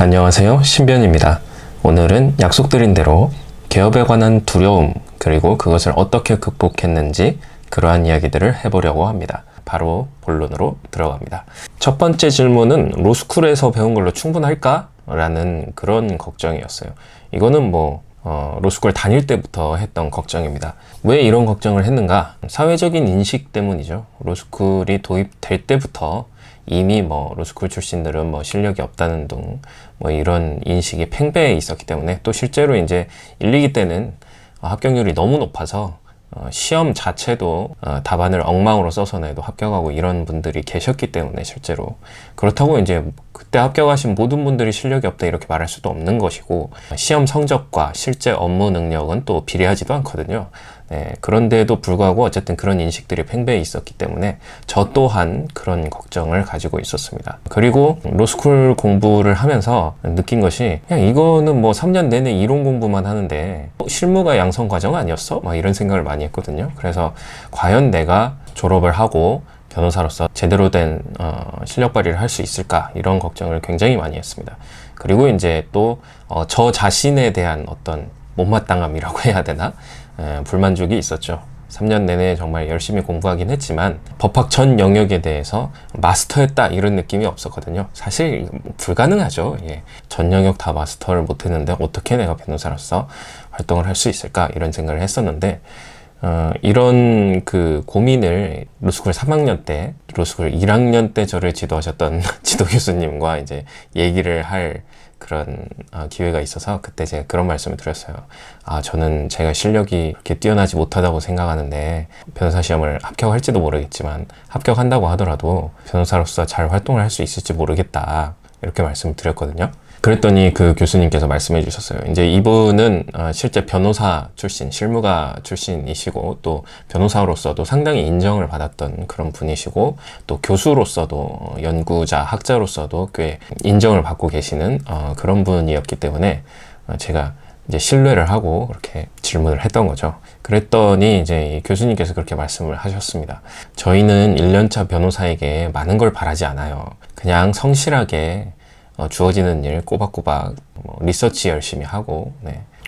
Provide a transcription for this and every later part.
안녕하세요, 신변입니다. 오늘은 약속드린 대로 개업에 관한 두려움, 그리고 그것을 어떻게 극복했는지 그러한 이야기들을 해보려고 합니다. 바로 본론으로 들어갑니다. 첫 번째 질문은 로스쿨에서 배운 걸로 충분할까? 라는 그런 걱정이었어요. 이거는 로스쿨 다닐 때부터 했던 걱정입니다. 왜 이런 걱정을 했는가? 사회적인 인식 때문이죠. 로스쿨이 도입될 때부터 이미 로스쿨 출신들은 실력이 없다는 등 이런 인식이 팽배해 있었기 때문에, 또 실제로 이제 1, 2기 때는 합격률이 너무 높아서 시험 자체도 답안을 엉망으로 써서 내도 합격하고 이런 분들이 계셨기 때문에, 실제로 그렇다고 이제 그때 합격하신 모든 분들이 실력이 없다 이렇게 말할 수도 없는 것이고, 시험 성적과 실제 업무 능력은 또 비례하지도 않거든요. 네, 그런데도 불구하고 어쨌든 그런 인식들이 팽배해 있었기 때문에 저 또한 그런 걱정을 가지고 있었습니다. 그리고 로스쿨 공부를 하면서 느낀 것이, 그냥 이거는 3년 내내 이론 공부만 하는데 실무가 양성 과정 아니었어? 이런 생각을 많이 했거든요. 그래서 과연 내가 졸업을 하고 변호사로서 제대로 된 실력 발휘를 할 수 있을까, 이런 걱정을 굉장히 많이 했습니다. 그리고 이제 또 저 자신에 대한 어떤 못마땅함이라고 해야 되나? 불만족이 있었죠. 3년 내내 정말 열심히 공부하긴 했지만 법학 전 영역에 대해서 마스터했다 이런 느낌이 없었거든요. 사실 불가능하죠. 전 영역 다 마스터를 못했는데 어떻게 내가 변호사로서 활동을 할 수 있을까, 이런 생각을 했었는데, 이런 그 고민을 로스쿨 3학년 때, 로스쿨 1학년 때 저를 지도하셨던 지도 교수님과 이제 얘기를 할 그런 기회가 있어서, 그때 제가 그런 말씀을 드렸어요. 저는 제가 실력이 그렇게 뛰어나지 못하다고 생각하는데, 변호사 시험을 합격할지도 모르겠지만 합격한다고 하더라도 변호사로서 잘 활동을 할 수 있을지 모르겠다, 이렇게 말씀을 드렸거든요. 그랬더니 그 교수님께서 말씀해 주셨어요. 이제 이분은 실제 변호사 출신, 실무가 출신이시고, 또 변호사로서도 상당히 인정을 받았던 그런 분이시고, 또 교수로서도, 연구자, 학자로서도 꽤 인정을 받고 계시는 그런 분이었기 때문에 제가 이제 신뢰를 하고 그렇게 질문을 했던 거죠. 그랬더니 이제 이 교수님께서 그렇게 말씀을 하셨습니다. 저희는 1년차 변호사에게 많은 걸 바라지 않아요. 그냥 성실하게 주어지는 일 꼬박꼬박 리서치 열심히 하고,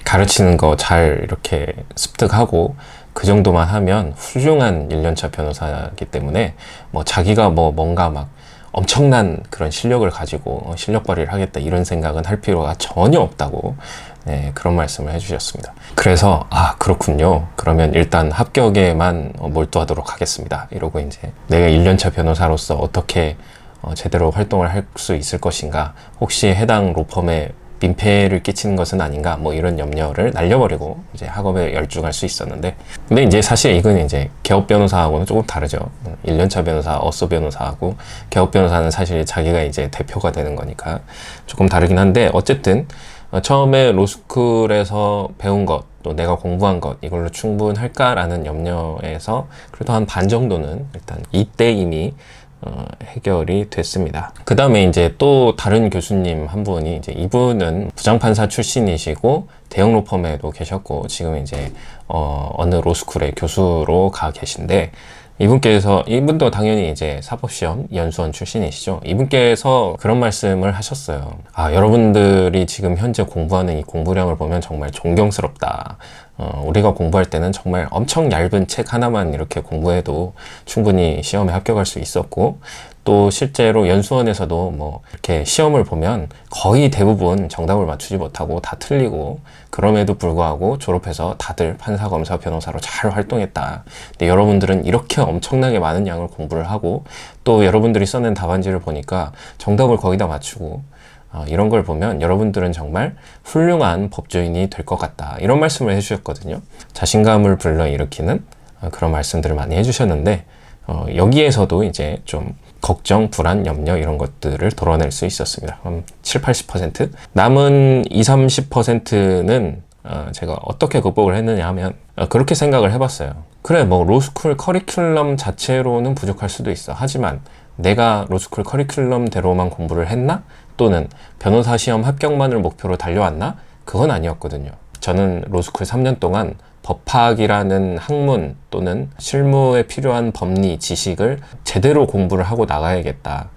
가르치는 거 잘 이렇게 습득하고, 그 정도만 하면 훌륭한 1년차 변호사이기 때문에 자기가 뭔가 막 엄청난 그런 실력을 가지고 실력 발휘를 하겠다 이런 생각은 할 필요가 전혀 없다고, 그런 말씀을 해주셨습니다. 그래서 그렇군요. 그러면 일단 합격에만 몰두하도록 하겠습니다. 이러고 이제 내가 1년차 변호사로서 어떻게 제대로 활동을 할 수 있을 것인가, 혹시 해당 로펌에 민폐를 끼치는 것은 아닌가, 이런 염려를 날려버리고 이제 학업에 열중할 수 있었는데, 근데 이제 사실 이건 이제 개업 변호사하고는 조금 다르죠. 1년차 변호사, 어쏘 변호사하고 개업 변호사는 사실 자기가 이제 대표가 되는 거니까 조금 다르긴 한데, 어쨌든 처음에 로스쿨에서 배운 것, 또 내가 공부한 것, 이걸로 충분할까라는 염려에서 그래도 한 반 정도는 일단 이때 이미 해결이 됐습니다. 그 다음에 이제 또 다른 교수님 한 분이, 이제 이분은 부장판사 출신이시고 대형 로펌에도 계셨고, 지금 이제 어느 로스쿨의 교수로 가 계신데, 이분도 당연히 이제 사법시험 연수원 출신이시죠. 이분께서 그런 말씀을 하셨어요. 여러분들이 지금 현재 공부하는 이 공부량을 보면 정말 존경스럽다. 우리가 공부할 때는 정말 엄청 얇은 책 하나만 이렇게 공부해도 충분히 시험에 합격할 수 있었고, 또 실제로 연수원에서도 이렇게 시험을 보면 거의 대부분 정답을 맞추지 못하고 다 틀리고, 그럼에도 불구하고 졸업해서 다들 판사, 검사, 변호사로 잘 활동했다. 근데 여러분들은 이렇게 엄청나게 많은 양을 공부를 하고, 또 여러분들이 써낸 답안지를 보니까 정답을 거의 다 맞추고, 이런 걸 보면 여러분들은 정말 훌륭한 법조인이 될 것 같다, 이런 말씀을 해주셨거든요. 자신감을 불러일으키는 그런 말씀들을 많이 해주셨는데, 여기에서도 이제 좀 걱정, 불안, 염려 이런 것들을 덜어낼 수 있었습니다. 7, 80%? 남은 20, 30%는 제가 어떻게 극복을 했느냐 하면, 그렇게 생각을 해봤어요. 그래, 로스쿨 커리큘럼 자체로는 부족할 수도 있어. 하지만 내가 로스쿨 커리큘럼대로만 공부를 했나? 또는 변호사 시험 합격만을 목표로 달려왔나? 그건 아니었거든요. 저는 로스쿨 3년 동안 법학이라는 학문 또는 실무에 필요한 법리, 지식을 제대로 공부를 하고 나가야겠다.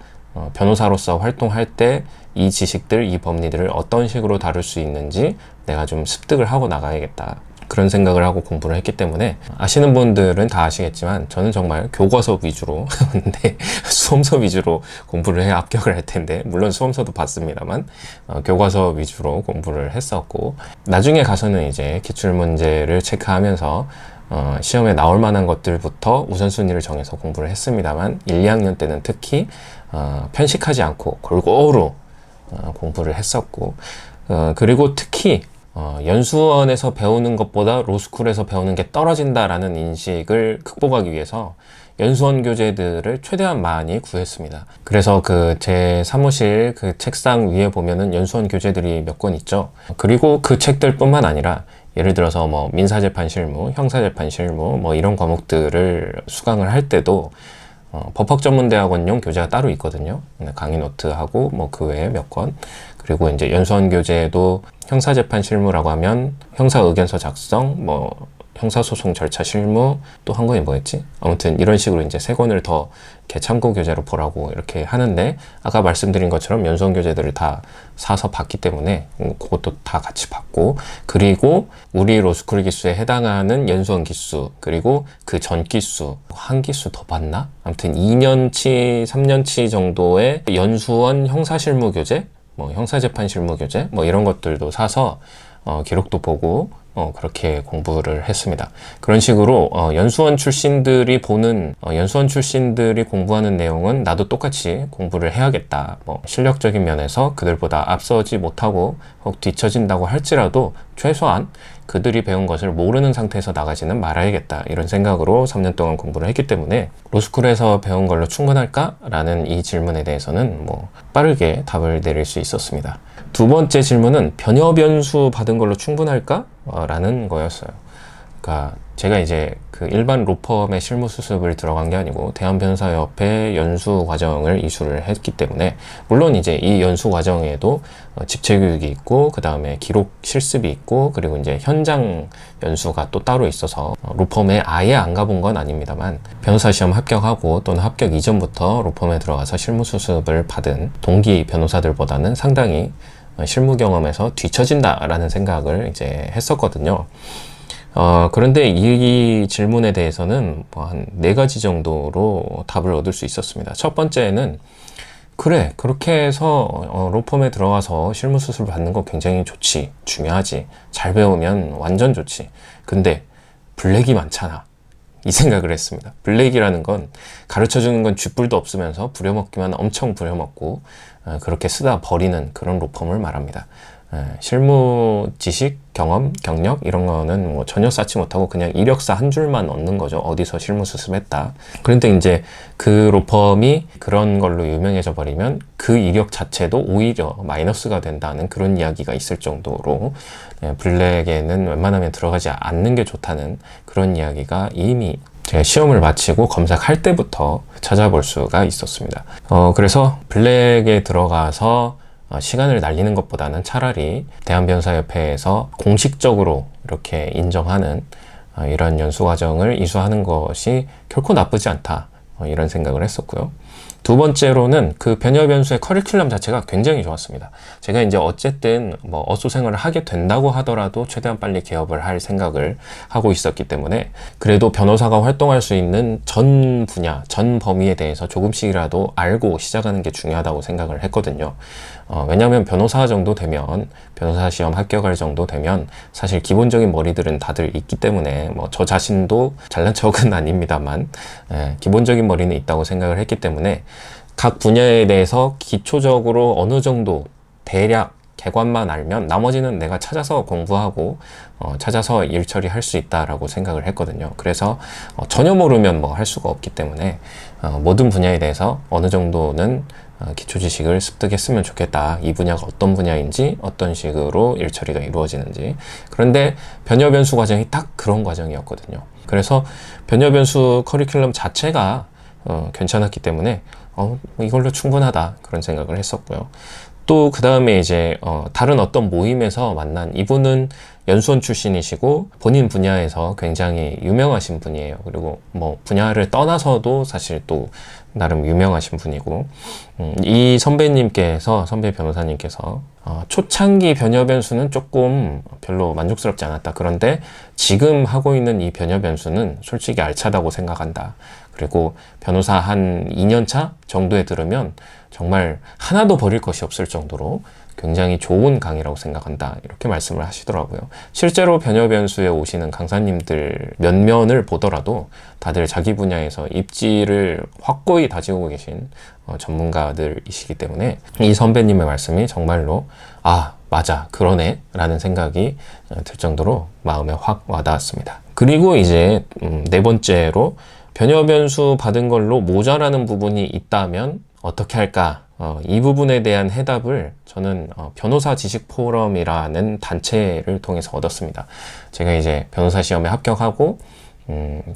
변호사로서 활동할 때 이 지식들, 이 법리들을 어떤 식으로 다룰 수 있는지 내가 좀 습득을 하고 나가야겠다. 그런 생각을 하고 공부를 했기 때문에 아시는 분들은 다 아시겠지만 저는 정말 교과서 위주로 근데 수험서 위주로 공부를 해 합격을 할 텐데 물론 수험서도 봤습니다만 교과서 위주로 공부를 했었고 나중에 가서는 이제 기출문제를 체크하면서 시험에 나올 만한 것들부터 우선순위를 정해서 공부를 했습니다만 1, 2학년 때는 특히 편식하지 않고 골고루 공부를 했었고 그리고 특히 연수원에서 배우는 것보다 로스쿨에서 배우는 게 떨어진다라는 인식을 극복하기 위해서 연수원 교재들을 최대한 많이 구했습니다. 그래서 제 사무실 책상 위에 보면은 연수원 교재들이 몇 권 있죠. 그리고 그 책들뿐만 아니라 예를 들어서 민사재판 실무, 형사재판 실무 이런 과목들을 수강을 할 때도 법학전문대학원용 교재가 따로 있거든요. 강의 노트하고 그 외에 몇 권. 그리고 이제 연수원 교재도 형사재판 실무라고 하면 형사의견서 작성, 형사소송 절차 실무, 또 한 권이 뭐였지? 아무튼 이런 식으로 이제 3권을 더 이렇게 참고 교재로 보라고 이렇게 하는데 아까 말씀드린 것처럼 연수원 교재들을 다 사서 봤기 때문에 그것도 다 같이 봤고 그리고 우리 로스쿨 기수에 해당하는 연수원 기수 그리고 그 전 기수 한 기수 더 봤나? 아무튼 2년치, 3년치 정도의 연수원 형사실무 교재 형사재판 실무 교재 이런 것들도 사서 기록도 보고 그렇게 공부를 했습니다. 그런 식으로 연수원 출신들이 공부하는 내용은 나도 똑같이 공부를 해야겠다. 실력적인 면에서 그들보다 앞서지 못하고 혹 뒤처진다고 할지라도 최소한 그들이 배운 것을 모르는 상태에서 나가지는 말아야겠다. 이런 생각으로 3년 동안 공부를 했기 때문에 로스쿨에서 배운 걸로 충분할까? 라는 이 질문에 대해서는 빠르게 답을 내릴 수 있었습니다. 두 번째 질문은 변협연수 받은 걸로 충분할까? 라는 거였어요. 그러니까 제가 이제 일반 로펌의 실무 수습을 들어간 게 아니고 대한변호사협회 연수 과정을 이수를 했기 때문에 물론 이제 이 연수 과정에도 집체 교육이 있고 그 다음에 기록 실습이 있고 그리고 이제 현장 연수가 또 따로 있어서 로펌에 아예 안 가본 건 아닙니다만 변호사 시험 합격하고 또는 합격 이전부터 로펌에 들어가서 실무 수습을 받은 동기 변호사들보다는 상당히 실무 경험에서 뒤처진다라는 생각을 이제 했었거든요. 그런데 이 질문에 대해서는 한 4가지 정도로 답을 얻을 수 있었습니다. 첫 번째는 그래, 그렇게 해서 로펌에 들어가서 실무 수습을 받는 거 굉장히 좋지, 중요하지, 잘 배우면 완전 좋지. 근데 블랙이 많잖아. 이 생각을 했습니다. 블랙이라는 건 가르쳐주는 건 쥐뿔도 없으면서 부려먹기만 엄청 부려먹고 그렇게 쓰다 버리는 그런 로펌을 말합니다. 실무 지식, 경험, 경력 이런 거는 전혀 쌓지 못하고 그냥 이력서 한 줄만 얻는 거죠. 어디서 실무 수습했다. 그런데 이제 그 로펌이 그런 걸로 유명해져 버리면 그 이력 자체도 오히려 마이너스가 된다는 그런 이야기가 있을 정도로 블랙에는 웬만하면 들어가지 않는 게 좋다는 그런 이야기가 이미 제가 시험을 마치고 검색할 때부터 찾아볼 수가 있었습니다. 그래서 블랙에 들어가서 시간을 날리는 것보다는 차라리 대한변호사협회에서 공식적으로 이렇게 인정하는 이런 연수과정을 이수하는 것이 결코 나쁘지 않다. 이런 생각을 했었고요. 두 번째로는 그 변협연수의 커리큘럼 자체가 굉장히 좋았습니다. 제가 이제 어쨌든 어소 생활을 하게 된다고 하더라도 최대한 빨리 개업을 할 생각을 하고 있었기 때문에 그래도 변호사가 활동할 수 있는 전 분야, 전 범위에 대해서 조금씩이라도 알고 시작하는 게 중요하다고 생각을 했거든요. 왜냐하면 변호사 정도 되면 변호사 시험 합격할 정도 되면 사실 기본적인 머리들은 다들 있기 때문에 저 자신도 잘난 척은 아닙니다만 기본적인 머리는 있다고 생각을 했기 때문에 각 분야에 대해서 기초적으로 어느 정도 대략 개관만 알면 나머지는 내가 찾아서 공부하고 찾아서 일 처리할 수 있다라고 생각을 했거든요. 그래서 전혀 모르면 할 수가 없기 때문에 모든 분야에 대해서 어느 정도는 기초 지식을 습득했으면 좋겠다. 이 분야가 어떤 분야인지 어떤 식으로 일 처리가 이루어지는지. 그런데 변협연수 과정이 딱 그런 과정이었거든요. 그래서 변협연수 커리큘럼 자체가 괜찮았기 때문에 이걸로 충분하다 그런 생각을 했었고요. 또 그 다음에 이제 다른 어떤 모임에서 만난 이분은 연수원 출신이시고 본인 분야에서 굉장히 유명하신 분이에요. 그리고 뭐 분야를 떠나서도 사실 또 나름 유명하신 분이고, 이 선배 변호사님께서 초창기 변협 연수는 조금 별로 만족스럽지 않았다. 그런데 지금 하고 있는 이 변협 연수는 솔직히 알차다고 생각한다. 그리고 변호사 한 2년차 정도에 들으면 정말 하나도 버릴 것이 없을 정도로 굉장히 좋은 강의라고 생각한다. 이렇게 말씀을 하시더라고요. 실제로 변협 연수에 오시는 강사님들 몇 면을 보더라도 다들 자기 분야에서 입지를 확고히 다지고 계신 전문가들이시기 때문에 이 선배님의 말씀이 정말로 맞아, 그러네 라는 생각이 들 정도로 마음에 확 와닿았습니다. 그리고 이제 네 번째로 변협 연수 받은 걸로 모자라는 부분이 있다면 어떻게 할까? 이 부분에 대한 해답을 저는 변호사 지식 포럼이라는 단체를 통해서 얻었습니다. 제가 이제 변호사 시험에 합격하고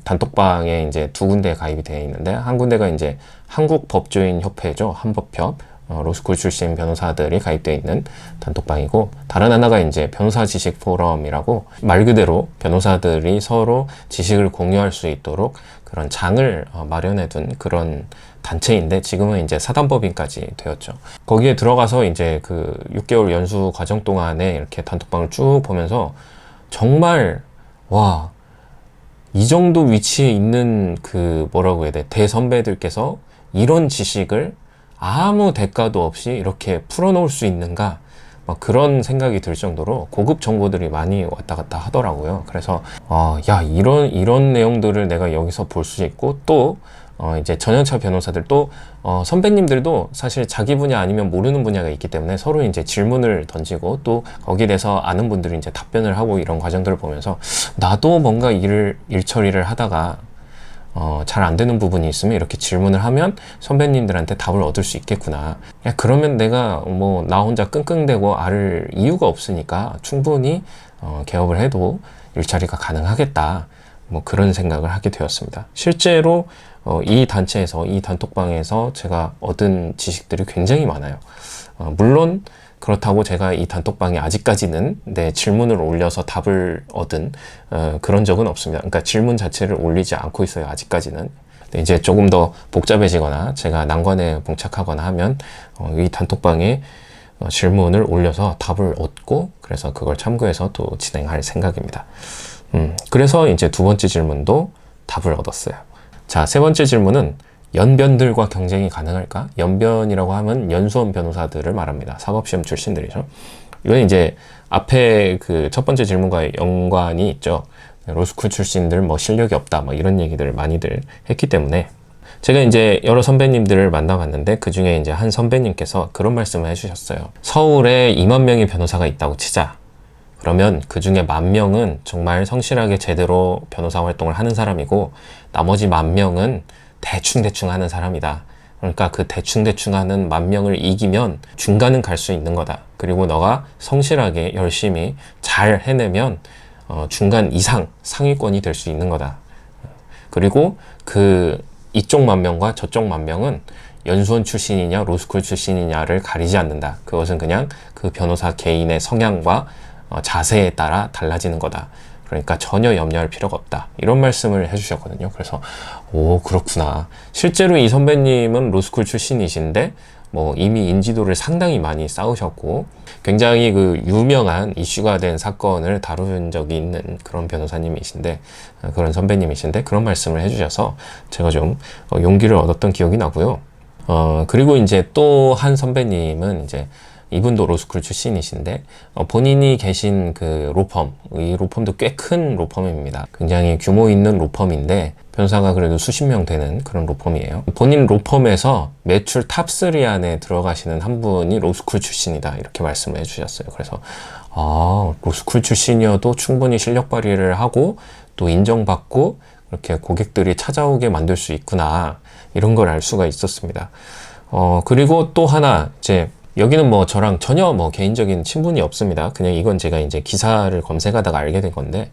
단톡방에 이제 두 군데 가입이 되어 있는데, 한 군데가 이제 한국법조인 협회죠. 한법협. 로스쿨 출신 변호사들이 가입되어 있는 단톡방이고, 다른 하나가 이제 변호사 지식 포럼이라고 말 그대로 변호사들이 서로 지식을 공유할 수 있도록 그런 장을 마련해 둔 그런 단체인데, 지금은 이제 사단법인까지 되었죠. 거기에 들어가서 이제 그 6개월 연수 과정 동안에 이렇게 단톡방을 쭉 보면서 정말 이 정도 위치에 있는 그 뭐라고 해야 돼, 대선배들께서 이런 지식을 아무 대가도 없이 이렇게 풀어놓을 수 있는가, 그런 생각이 들 정도로 고급 정보들이 많이 왔다 갔다 하더라고요. 그래서 이런 내용들을 내가 여기서 볼 수 있고, 또 이제 전연차 변호사들 또 선배님들도 사실 자기 분야 아니면 모르는 분야가 있기 때문에 서로 이제 질문을 던지고, 또 거기에 대해서 아는 분들이 이제 답변을 하고, 이런 과정들을 보면서 나도 뭔가 일 처리를 하다가 잘 안 되는 부분이 있으면 이렇게 질문을 하면 선배님들한테 답을 얻을 수 있겠구나. 그러면 내가 나 혼자 끙끙대고 앓을 이유가 없으니까 충분히 개업을 해도 일처리가 가능하겠다. 그런 생각을 하게 되었습니다. 실제로 이 단체에서, 이 단톡방에서 제가 얻은 지식들이 굉장히 많아요. 물론 그렇다고 제가 이 단톡방에 아직까지는 내 질문을 올려서 답을 얻은 그런 적은 없습니다. 그러니까 질문 자체를 올리지 않고 있어요, 아직까지는. 근데 이제 조금 더 복잡해지거나 제가 난관에 봉착하거나 하면 이 단톡방에 질문을 올려서 답을 얻고, 그래서 그걸 참고해서 또 진행할 생각입니다. 그래서 이제 두 번째 질문도 답을 얻었어요. 자, 세 번째 질문은 연변들과 경쟁이 가능할까? 연변이라고 하면 연수원 변호사들을 말합니다. 사법시험 출신들이죠. 이건 이제 앞에 그 첫 번째 질문과 연관이 있죠. 로스쿨 출신들 실력이 없다, 이런 얘기들을 많이들 했기 때문에 제가 이제 여러 선배님들을 만나봤는데, 그 중에 이제 한 선배님께서 그런 말씀을 해주셨어요. 서울에 2만 명의 변호사가 있다고 치자. 그러면 그 중에 10,000명은 정말 성실하게 제대로 변호사 활동을 하는 사람이고, 나머지 10,000명은 대충 하는 사람이다. 그러니까 그 대충 하는 10,000명을 이기면 중간은 갈 수 있는 거다. 그리고 너가 성실하게 열심히 잘 해내면 중간 이상 상위권이 될 수 있는 거다. 그리고 그 이쪽 10,000명과 저쪽 10,000명은 연수원 출신이냐 로스쿨 출신이냐를 가리지 않는다. 그것은 그냥 그 변호사 개인의 성향과 자세에 따라 달라지는 거다. 그러니까 전혀 염려할 필요가 없다. 이런 말씀을 해주셨거든요. 그래서 그렇구나. 실제로 이 선배님은 로스쿨 출신이신데 이미 인지도를 상당히 많이 쌓으셨고, 굉장히 그 유명한 이슈가 된 사건을 다룬 적이 있는 그런 변호사님이신데, 그런 선배님이신데, 그런 말씀을 해주셔서 제가 좀 용기를 얻었던 기억이 나고요. 그리고 이제 또 한 선배님은 이제 이분도 로스쿨 출신이신데, 본인이 계신 그 로펌, 이 로펌도 꽤 큰 로펌입니다. 굉장히 규모 있는 로펌인데, 변호사가 그래도 수십 명 되는 그런 로펌이에요. 본인 로펌에서 매출 탑3 안에 들어가시는 한 분이 로스쿨 출신이다, 이렇게 말씀을 해주셨어요. 그래서 로스쿨 출신이어도 충분히 실력 발휘를 하고 또 인정받고 이렇게 고객들이 찾아오게 만들 수 있구나, 이런 걸 알 수가 있었습니다. 그리고 또 하나, 이제 여기는 저랑 전혀 개인적인 친분이 없습니다. 그냥 이건 제가 이제 기사를 검색하다가 알게 된 건데,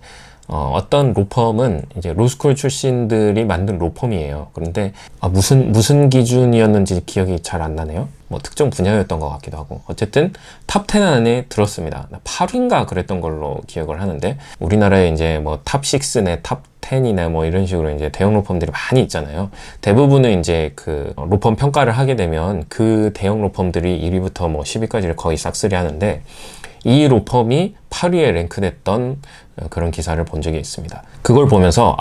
어떤 로펌은 이제 로스쿨 출신들이 만든 로펌이에요. 그런데 무슨 기준이었는지 기억이 잘 안 나네요. 뭐 특정 분야였던 것 같기도 하고 어쨌든 탑 10 안에 들었습니다. 8위인가 그랬던 걸로 기억을 하는데 우리나라에 이제 뭐 탑 6네 탑 10이나 뭐 이런 식으로 이제 대형 로펌들이 많이 있잖아요. 대부분은 이제 그 로펌 평가를 하게 되면 그 대형 로펌들이 1위부터 뭐 10위까지를 거의 싹쓸이 하는데 이 로펌이 8위에 랭크됐던 그런 기사를 본 적이 있습니다. 그걸 보면서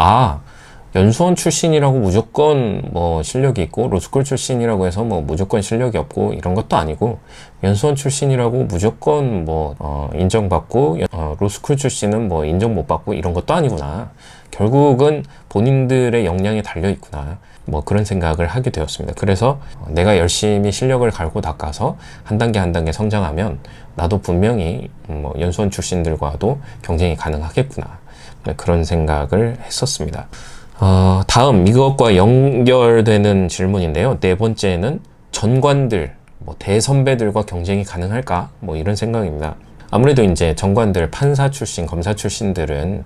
연수원 출신이라고 무조건 뭐 실력이 있고 로스쿨 출신이라고 해서 뭐 무조건 실력이 없고 이런 것도 아니고 연수원 출신이라고 무조건 뭐 인정받고 로스쿨 출신은 뭐 인정 못 받고 이런 것도 아니구나. 결국은 본인들의 역량에 달려 있구나. 뭐 그런 생각을 하게 되었습니다. 그래서 내가 열심히 실력을 갈고 닦아서 한 단계 한 단계 성장하면 나도 분명히 뭐 연수원 출신들과도 경쟁이 가능하겠구나. 그런 생각을 했었습니다. 다음 이것과 연결되는 질문인데요. 네 번째는 전관들, 뭐 대선배들과 경쟁이 가능할까? 뭐 이런 생각입니다. 아무래도 이제 전관들, 판사 출신, 검사 출신들은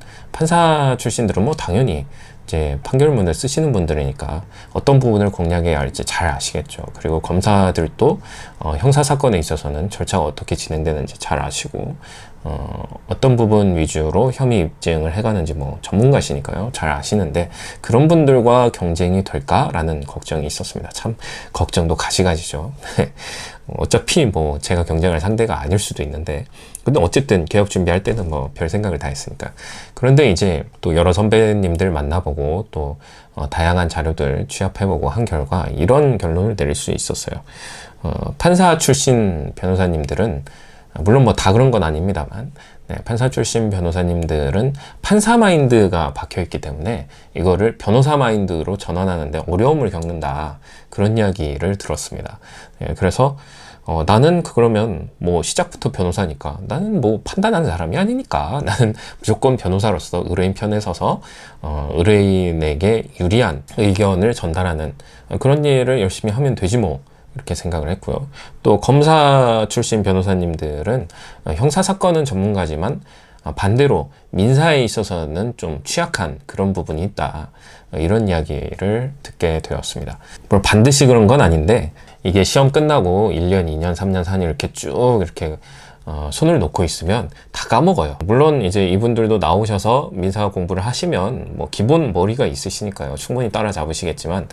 뭐 당연히 이제 판결문을 쓰시는 분들이니까 어떤 부분을 공략해야 할지 잘 아시겠죠. 그리고 검사들도 형사 사건에 있어서는 절차가 어떻게 진행되는지 잘 아시고 어떤 부분 위주로 혐의 입증을 해가는지 뭐 전문가시니까요. 잘 아시는데 그런 분들과 경쟁이 될까라는 걱정이 있었습니다. 참 걱정도 가지가지죠. 어차피 뭐 제가 경쟁할 상대가 아닐 수도 있는데 근데 어쨌든 개업 준비할 때는 뭐 별 생각을 다 했으니까. 그런데 이제 또 여러 선배님들 만나보고 또 다양한 자료들 취합해보고 한 결과 이런 결론을 내릴 수 있었어요. 판사 출신 변호사님들은 물론 뭐 다 그런 건 아닙니다만 판사 출신 변호사님들은 판사 마인드가 박혀있기 때문에 이거를 변호사 마인드로 전환하는데 어려움을 겪는다. 그런 이야기를 들었습니다. 그래서 나는 그러면 뭐 시작부터 변호사니까 나는 뭐 판단하는 사람이 아니니까 나는 무조건 변호사로서 의뢰인 편에 서서 의뢰인에게 유리한 의견을 전달하는 그런 일을 열심히 하면 되지 뭐 이렇게 생각을 했고요. 또 검사 출신 변호사님들은 형사 사건은 전문가지만 반대로 민사에 있어서는 좀 취약한 그런 부분이 있다. 이런 이야기를 듣게 되었습니다. 물론 반드시 그런 건 아닌데 이게 시험 끝나고 1년, 2년, 3년, 4년 이렇게 쭉 이렇게 손을 놓고 있으면 다 까먹어요. 물론 이제 이분들도 나오셔서 민사 공부를 하시면 뭐 기본 머리가 있으시니까요. 충분히 따라잡으시겠지만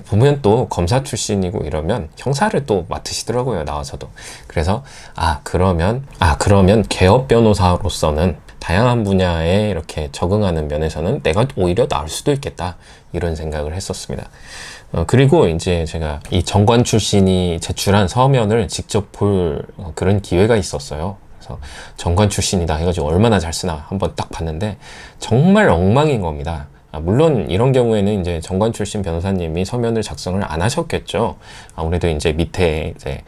보면 또 검사 출신이고 이러면 형사를 또 맡으시더라고요. 나와서도. 그래서 그러면 개업 변호사로서는 다양한 분야에 이렇게 적응하는 면에서는 내가 오히려 나을 수도 있겠다. 이런 생각을 했었습니다. 그리고 이제 제가 이 정관 출신이 제출한 서면을 직접 볼 그런 기회가 있었어요. 그래서 정관 출신이다 해가지고 얼마나 잘 쓰나 한번 딱 봤는데 정말 엉망인 겁니다. 물론 이런 경우에는 이제 정관 출신 변호사님이 서면을 작성을 안 하셨겠죠. 아무래도 이제 밑에 이제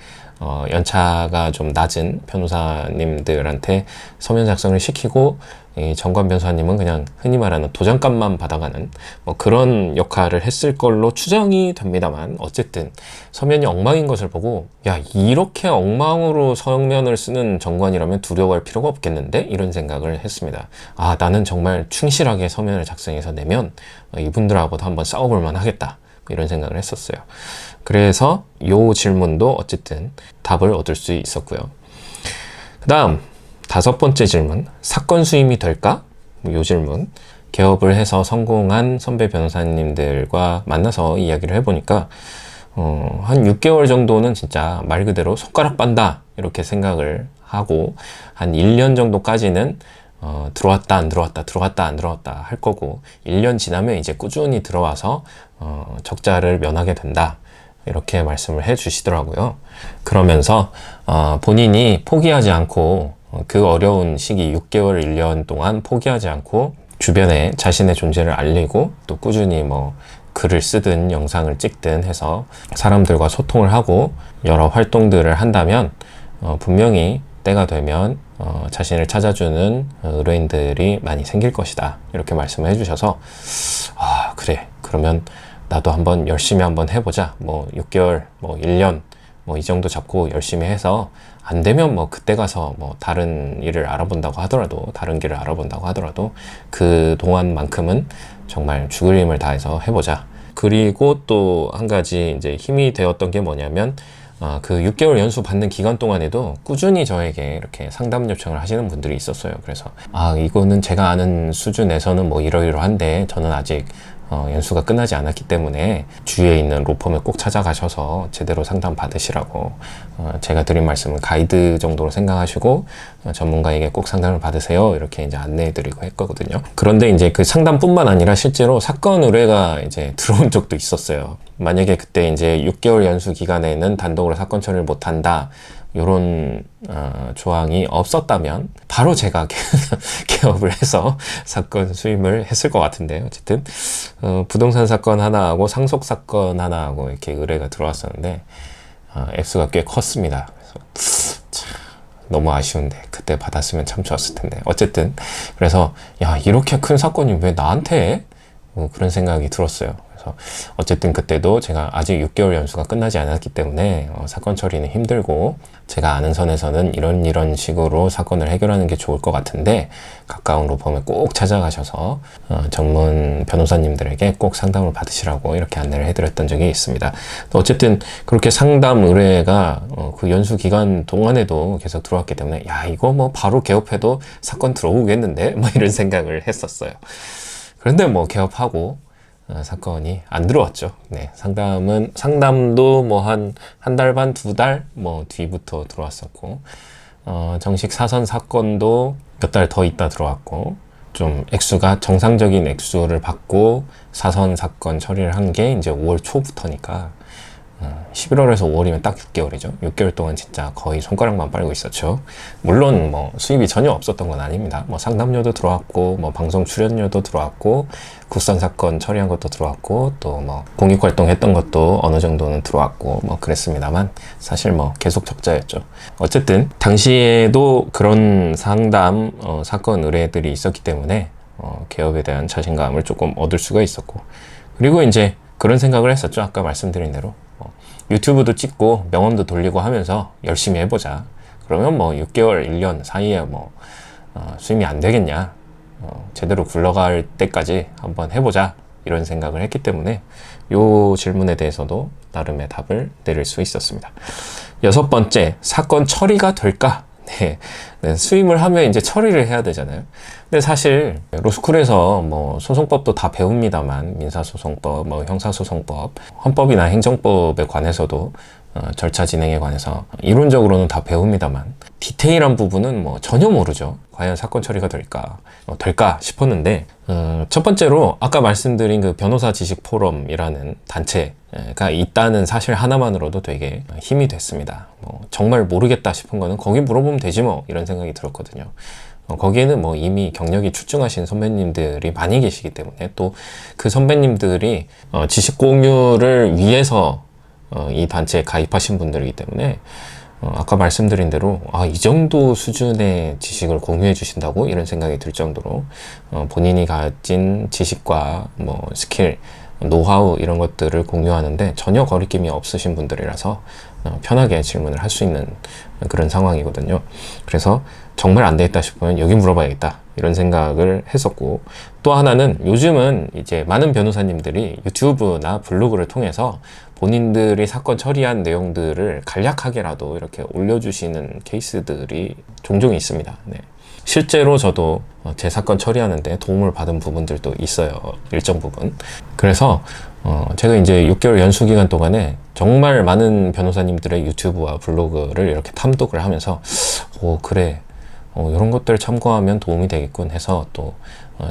연차가 좀 낮은 변호사님들한테 서면 작성을 시키고 이 정관 변호사님은 그냥 흔히 말하는 도장값만 받아가는 뭐 그런 역할을 했을 걸로 추정이 됩니다만 어쨌든 서면이 엉망인 것을 보고 이렇게 엉망으로 서면을 쓰는 정관이라면 두려워할 필요가 없겠는데 이런 생각을 했습니다. 나는 정말 충실하게 서면을 작성해서 내면 이분들하고도 한번 싸워볼 만하겠다 이런 생각을 했었어요. 그래서 이 질문도 어쨌든 답을 얻을 수 있었고요. 그 다음 5번째 질문, 사건 수임이 될까? 이 질문. 개업을 해서 성공한 선배 변호사님들과 만나서 이야기를 해보니까 한 6개월 정도는 진짜 말 그대로 손가락 빤다 이렇게 생각을 하고 한 1년 정도까지는 들어왔다 안 들어왔다 들어왔다 안 들어왔다 할 거고 1년 지나면 이제 꾸준히 들어와서 적자를 면하게 된다 이렇게 말씀을 해 주시더라고요. 그러면서 본인이 포기하지 않고 그 어려운 시기 6개월 1년 동안 포기하지 않고 주변에 자신의 존재를 알리고 또 꾸준히 뭐 글을 쓰든 영상을 찍든 해서 사람들과 소통을 하고 여러 활동들을 한다면 분명히 때가 되면 자신을 찾아주는 의뢰인들이 많이 생길 것이다 이렇게 말씀을 해주셔서 그래 그러면 나도 한번 열심히 한번 해보자 뭐 6개월 뭐 1년 뭐 이 정도 잡고 열심히 해서 안 되면 뭐 그때 가서 뭐 다른 일을 알아본다고 하더라도 다른 길을 알아본다고 하더라도 그 동안만큼은 정말 죽을 힘을 다해서 해보자. 그리고 또 한 가지 이제 힘이 되었던 게 뭐냐면 그 6개월 연수 받는 기간 동안에도 꾸준히 저에게 이렇게 상담 요청을 하시는 분들이 있었어요. 그래서 이거는 제가 아는 수준에서는 뭐 이러이러한데 저는 아직 연수가 끝나지 않았기 때문에 주위에 있는 로펌에 꼭 찾아가셔서 제대로 상담 받으시라고, 제가 드린 말씀은 가이드 정도로 생각하시고 전문가에게 꼭 상담을 받으세요, 이렇게 이제 안내해드리고 했거든요. 그런데 이제 그 상담뿐만 아니라 실제로 사건 의뢰가 이제 들어온 적도 있었어요. 만약에 그때 이제 6개월 연수 기간에는 단독으로 사건 처리를 못한다, 요런 조항이 없었다면 바로 제가 개업을 해서 사건 수임을 했을 것 같은데, 어쨌든 부동산 사건 하나하고 상속 사건 하나하고 이렇게 의뢰가 들어왔었는데 액수가 꽤 컸습니다. 그래서 너무 아쉬운데 그때 받았으면 참 좋았을 텐데, 어쨌든 그래서 야, 이렇게 큰 사건이 왜 나한테 해? 그런 생각이 들었어요. 그래서 어쨌든 그때도 제가 아직 6개월 연수가 끝나지 않았기 때문에 사건 처리는 힘들고, 제가 아는 선에서는 이런 식으로 사건을 해결하는 게 좋을 것 같은데 가까운 로펌에 꼭 찾아가셔서 전문 변호사님들에게 꼭 상담을 받으시라고 이렇게 안내를 해드렸던 적이 있습니다. 어쨌든 그렇게 상담 의뢰가 그 연수 기간 동안에도 계속 들어왔기 때문에 야, 이거 뭐 바로 개업해도 사건 들어오겠는데 뭐 이런 생각을 했었어요. 그런데 뭐 개업하고 사건이 안 들어왔죠. 네, 상담도 뭐 한 달 반, 2달 뭐 뒤부터 들어왔었고, 정식 사선 사건도 몇 달 더 있다 들어왔고, 좀 액수가 정상적인 액수를 받고 사선 사건 처리를 한 게 이제 5월 초부터니까 11월에서 5월이면 딱 6개월이죠. 6개월 동안 진짜 거의 손가락만 빨고 있었죠. 물론 뭐 수입이 전혀 없었던 건 아닙니다. 뭐 상담료도 들어왔고, 뭐 방송 출연료도 들어왔고, 국선 사건 처리한 것도 들어왔고, 또 뭐 공익활동 했던 것도 어느 정도는 들어왔고, 뭐 그랬습니다만 사실 뭐 계속 적자였죠. 어쨌든 당시에도 그런 상담 사건 의뢰들이 있었기 때문에 개업에 대한 자신감을 조금 얻을 수가 있었고, 그리고 이제 그런 생각을 했었죠. 아까 말씀드린 대로 유튜브도 찍고 명언도 돌리고 하면서 열심히 해보자. 그러면 뭐 6개월, 1년 사이에 뭐 수임이 안 되겠냐, 제대로 굴러갈 때까지 한번 해보자, 이런 생각을 했기 때문에 이 질문에 대해서도 나름의 답을 내릴 수 있었습니다. 6번째, 사건 처리가 될까? 네, 수임을 하면 이제 처리를 해야 되잖아요. 근데 사실 로스쿨에서 뭐 소송법도 다 배웁니다만, 민사소송법, 뭐 형사소송법, 헌법이나 행정법에 관해서도 절차 진행에 관해서 이론적으로는 다 배웁니다만 디테일한 부분은 뭐 전혀 모르죠. 과연 사건 처리가 될까 싶었는데, 첫 번째로 아까 말씀드린 그 변호사 지식 포럼이라는 단체가 있다는 사실 하나만으로도 되게 힘이 됐습니다. 뭐 정말 모르겠다 싶은 거는 거기 물어보면 되지 뭐, 이런 생각이 들었거든요. 거기에는 뭐 이미 경력이 출중하신 선배님들이 많이 계시기 때문에, 또 그 선배님들이 지식 공유를 위해서 이 단체에 가입하신 분들이기 때문에 아까 말씀드린 대로 이 정도 수준의 지식을 공유해 주신다고, 이런 생각이 들 정도로 본인이 가진 지식과 뭐 스킬, 노하우 이런 것들을 공유하는데 전혀 거리낌이 없으신 분들이라서 편하게 질문을 할 수 있는 그런 상황이거든요. 그래서 정말 안 되겠다 싶으면 여기 물어봐야겠다, 이런 생각을 했었고, 또 하나는 요즘은 이제 많은 변호사님들이 유튜브나 블로그를 통해서 본인들이 사건 처리한 내용들을 간략하게라도 이렇게 올려주시는 케이스들이 종종 있습니다. 네. 실제로 저도 제 사건 처리하는데 도움을 받은 부분들도 있어요. 일정 부분. 그래서 제가 이제 6개월 연수 기간 동안에 정말 많은 변호사님들의 유튜브와 블로그를 이렇게 탐독을 하면서 그래, 이런 것들 참고하면 도움이 되겠군 해서 또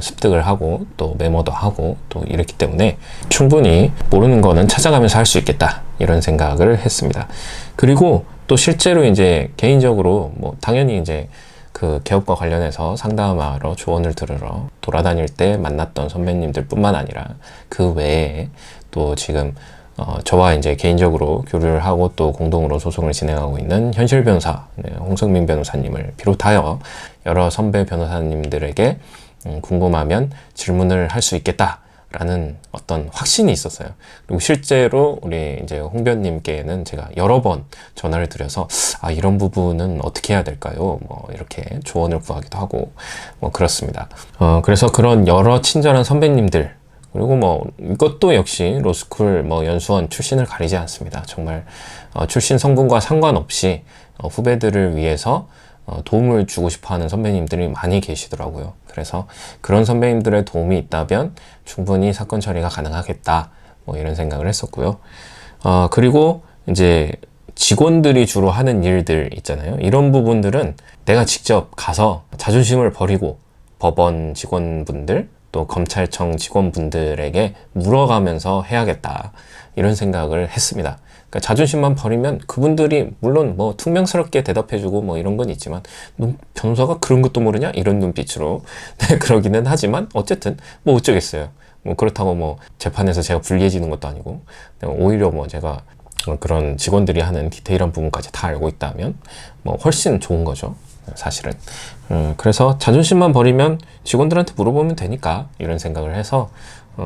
습득을 하고 또 메모도 하고 또 이랬기 때문에 충분히 모르는 거는 찾아가면서 할 수 있겠다, 이런 생각을 했습니다. 그리고 또 실제로 이제 개인적으로 뭐 당연히 이제 그 개업과 관련해서 상담하러 조언을 들으러 돌아다닐 때 만났던 선배님들 뿐만 아니라 그 외에 또 지금 저와 이제 개인적으로 교류를 하고 또 공동으로 소송을 진행하고 있는 현실 변호사, 홍성민 변호사님을 비롯하여 여러 선배 변호사님들에게 궁금하면 질문을 할 수 있겠다라는 어떤 확신이 있었어요. 그리고 실제로 우리 이제 홍변님께는 제가 여러 번 전화를 드려서 이런 부분은 어떻게 해야 될까요? 뭐 이렇게 조언을 구하기도 하고 뭐 그렇습니다. 그래서 그런 여러 친절한 선배님들, 그리고 뭐 이것도 역시 로스쿨 뭐 연수원 출신을 가리지 않습니다. 정말 출신 성분과 상관없이 후배들을 위해서 도움을 주고 싶어하는 선배님들이 많이 계시더라고요. 그래서 그런 선배님들의 도움이 있다면 충분히 사건 처리가 가능하겠다, 뭐 이런 생각을 했었고요. 그리고 이제 직원들이 주로 하는 일들 있잖아요. 이런 부분들은 내가 직접 가서 자존심을 버리고 법원 직원분들 또 검찰청 직원분들에게 물어가면서 해야겠다, 이런 생각을 했습니다. 그러니까 자존심만 버리면 그분들이 물론 뭐 퉁명스럽게 대답해주고 뭐 이런 건 있지만, 너 변호사가 그런 것도 모르냐? 이런 눈빛으로 네, 그러기는 하지만 어쨌든 뭐 어쩌겠어요. 뭐 그렇다고 뭐 재판에서 제가 불리해지는 것도 아니고, 오히려 뭐 제가 그런 직원들이 하는 디테일한 부분까지 다 알고 있다면 뭐 훨씬 좋은 거죠, 사실은. 그래서 자존심만 버리면 직원들한테 물어보면 되니까, 이런 생각을 해서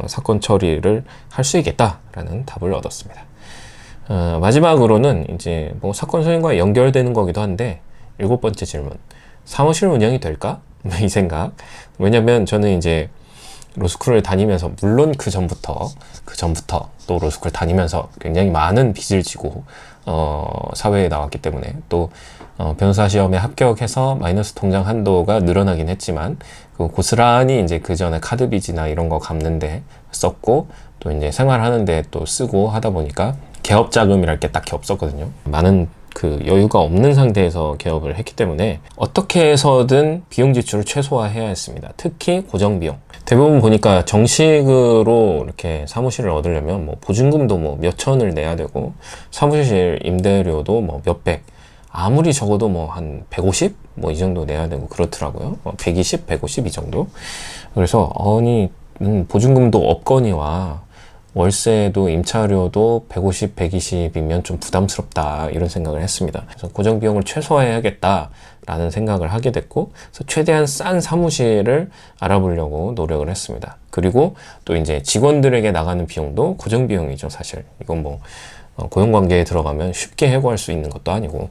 사건 처리를 할 수 있겠다라는 답을 얻었습니다. 마지막으로는 이제 뭐 사건 소행과 연결되는 거기도 한데, 7번째 질문. 사무실 운영이 될까? 이 생각. 왜냐면 저는 이제 로스쿨을 다니면서, 물론 그 전부터 또 로스쿨 다니면서 굉장히 많은 빚을 지고 사회에 나왔기 때문에, 또 변호사 시험에 합격해서 마이너스 통장 한도가 늘어나긴 했지만 그 고스란히 이제 그 전에 카드 빚이나 이런 거 갚는데 썼고, 또 이제 생활하는데 또 쓰고 하다 보니까 개업 자금이랄 게 딱히 없었거든요. 많은 그 여유가 없는 상태에서 개업을 했기 때문에 어떻게 해서든 비용 지출을 최소화해야 했습니다. 특히 고정 비용. 대부분 보니까 정식으로 이렇게 사무실을 얻으려면 뭐 보증금도 뭐 몇천을 내야 되고, 사무실 임대료도 뭐 몇백, 아무리 적어도 뭐 한 150? 뭐 이 정도 내야 되고 그렇더라고요. 120, 150 이 정도. 그래서 아니 보증금도 없거니와 월세도 임차료도 150, 120이면 좀 부담스럽다, 이런 생각을 했습니다. 그래서 고정 비용을 최소화해야겠다라는 생각을 하게 됐고, 그래서 최대한 싼 사무실을 알아보려고 노력을 했습니다. 그리고 또 이제 직원들에게 나가는 비용도 고정 비용이죠, 사실. 이건 뭐 고용관계에 들어가면 쉽게 해고할 수 있는 것도 아니고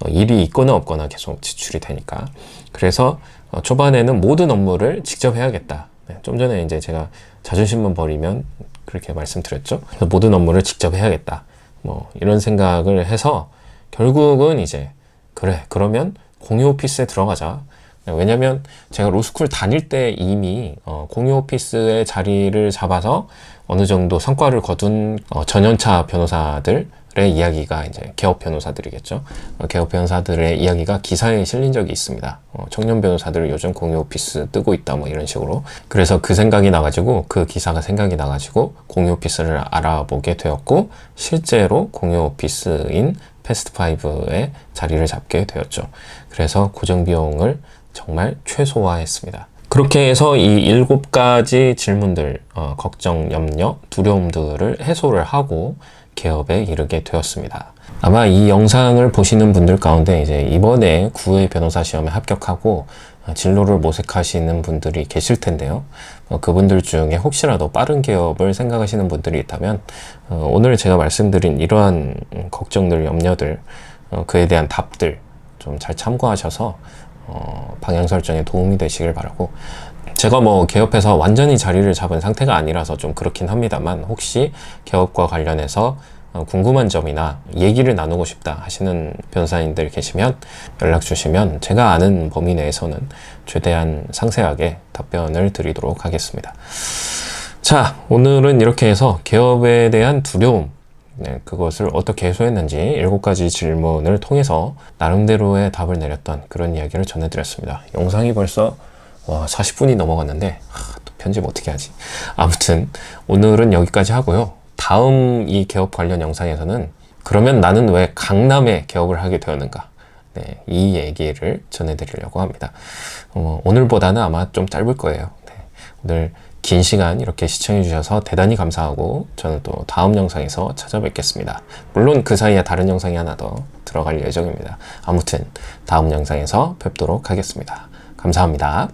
일이 있거나 없거나 계속 지출이 되니까. 그래서 초반에는 모든 업무를 직접 해야겠다. 좀 전에 이제 제가 자존심만 버리면 그렇게 말씀드렸죠. 그래서 모든 업무를 직접 해야겠다, 뭐 이런 생각을 해서 결국은 이제 그래, 그러면 공유 오피스에 들어가자. 왜냐면 제가 로스쿨 다닐 때 이미 공유 오피스의 자리를 잡아서 어느 정도 성과를 거둔 전연차 변호사들의 이야기가, 이제 개업 변호사들이겠죠. 개업 변호사들의 이야기가 기사에 실린 적이 있습니다. 청년 변호사들 요즘 공유 오피스 뜨고 있다, 뭐 이런 식으로. 그래서 그 생각이 나가지고, 그 기사가 생각이 나가지고 공유 오피스를 알아보게 되었고, 실제로 공유 오피스인 패스트5의 자리를 잡게 되었죠. 그래서 고정 비용을 정말 최소화했습니다. 그렇게 해서 이 7가지 질문들, 걱정, 염려, 두려움들을 해소를 하고 개업에 이르게 되었습니다. 아마 이 영상을 보시는 분들 가운데 이제 이번에 9회 변호사 시험에 합격하고 진로를 모색하시는 분들이 계실 텐데요. 그분들 중에 혹시라도 빠른 개업을 생각하시는 분들이 있다면 오늘 제가 말씀드린 이러한 걱정들, 염려들, 그에 대한 답들 좀 잘 참고하셔서 방향 설정에 도움이 되시길 바라고, 제가 뭐 개업해서 완전히 자리를 잡은 상태가 아니라서 좀 그렇긴 합니다만, 혹시 개업과 관련해서 궁금한 점이나 얘기를 나누고 싶다 하시는 변호사님들 계시면 연락 주시면 제가 아는 범위 내에서는 최대한 상세하게 답변을 드리도록 하겠습니다. 자, 오늘은 이렇게 해서 개업에 대한 두려움, 그것을 어떻게 해소했는지 7가지 질문을 통해서 나름대로의 답을 내렸던 그런 이야기를 전해드렸습니다. 영상이 벌써 40분이 넘어갔는데 또 편집 어떻게 하지? 아무튼 오늘은 여기까지 하고요. 다음 이 개업 관련 영상에서는 그러면 나는 왜 강남에 개업을 하게 되었는가? 네, 이 얘기를 전해드리려고 합니다. 오늘보다는 아마 좀 짧을 거예요. 네, 오늘 긴 시간 이렇게 시청해 주셔서 대단히 감사하고, 저는 또 다음 영상에서 찾아뵙겠습니다. 물론 그 사이에 다른 영상이 하나 더 들어갈 예정입니다. 아무튼 다음 영상에서 뵙도록 하겠습니다. 감사합니다.